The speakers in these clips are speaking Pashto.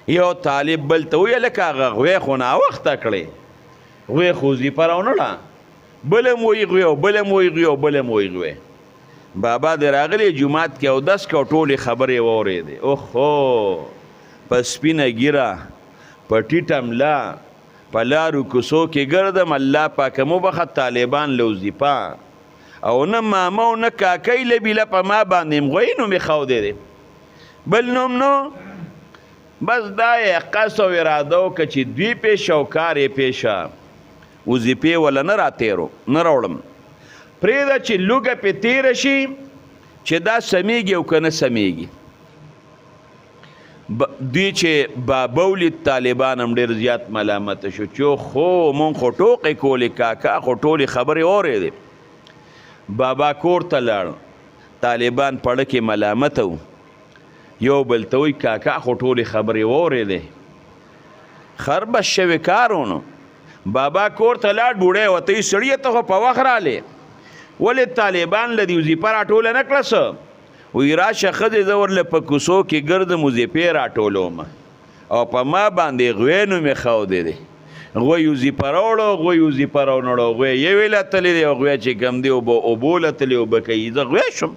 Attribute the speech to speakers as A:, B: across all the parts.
A: یو طالب بل ته ویل لکه هغه غوی خو ناوخته کړې غوی خو وظیفه راونړه بله م وایي غوی او بله م وایي غوی او بله م وایي غوی بابا د راغلی جومات کې اودس که او ټولې خبرې واورېدې اوهو په سپینه ږیره په ټیټه ملا په لارو کوڅو کې ګرځم الله پاکه مبخه طالبان له وظیفه او نه ماما او نه کاکی لبیله په ما باندې مغوی نوم یې ښودی دی بل نوم نو بس دا یې قصد او اراده وکړه چې دوی پیشه او کار یې پیشه وظیفې وله نه راتېرو نه راوړم پرېږده چې لوږه پې تېره شي چې دا سمیږي او که نه سمیږي دوی چې بابا ولید طالبان هم ډېر زیات ملامته شو چې خو مونږ خو ټوقې کولې کاکا خو ټولې خبرې اورېدې بابا کور ته لاړ طالبان پړه کې ملامته و یو بل ته وایي کاکا خو ټولې خبرې واورېدې خربس شوی کار و نو بابا کور ته لاړ بوډۍ ورته وایي سړیه ته خو په وخت رالې ولې طالبان له دې وظیفه راټوله نه کړه څه وی راشه ښځې زه ورله په کوڅو کې ګرځم وظیفې راټولوم او په ما باندې غوی نوم یې ښودی دی غوی وظیفه راوړو غوی وظیفه راونړو غوی یوې لتلی دی او غوی چې کوم دی اوبو لتلی اوبه کوي زه غوی شم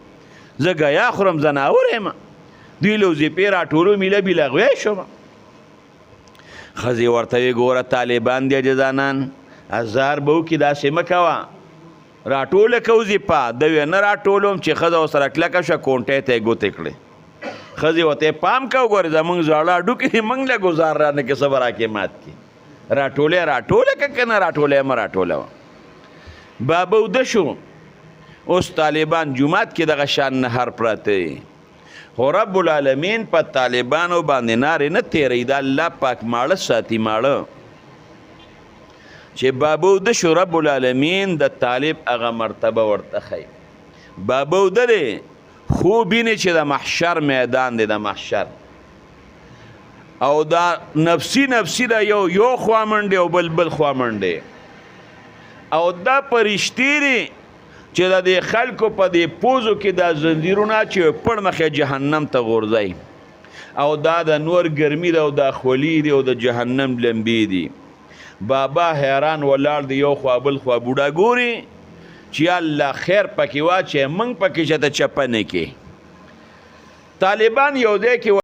A: زه ګیا خورم ځناور یم دوی له وظیفې راټولو میله بیله غوی شم ښځې ورته وی ګوره طالبان دی جزانان هزار به وکړي داسې مه کوه راټوله که وظیفه ده وی نه راټولوم چې ښځه ورسره کلکه شوه کونټۍ ته یې ګوتې کړې ښځې ورته پام کوه ګورې زمونږ زاړه هډوکي موږ له ګزار رانه کې څه به راکې مات کړي راټوله که نه راټوله مه راټوله بابا اوده شو اوس طالبان جومات کې دغه شان نهر پراته خو رب العالمین په طالبانو باندې نارې نه تېروي دا الله پاک ماړه ساتي ماړه چې بابا اوده شو رب العالمین د طالب هغه مرتبه ورته ښیي بابا اوده دی خوب ویني چې د محشر میدان دی د محشر او دا نفسي نفسي ده یو خوا منډې او بل خوا منډې او دا پرشتې دي چې د دې خلکو په دې پوزو کې دا زنځیرونه چې پړ مخې جهنم ته غورځوي او دا د نور ګرمي ده او دا خولي دي او د جهنم لمبې دي بابا حیران ولاړ دی یو خوا بل خوا بوډا ګوري چې الله خیر پکې واچوي موږ پکې چې ته چپه نه کې طالبان یو ځای کې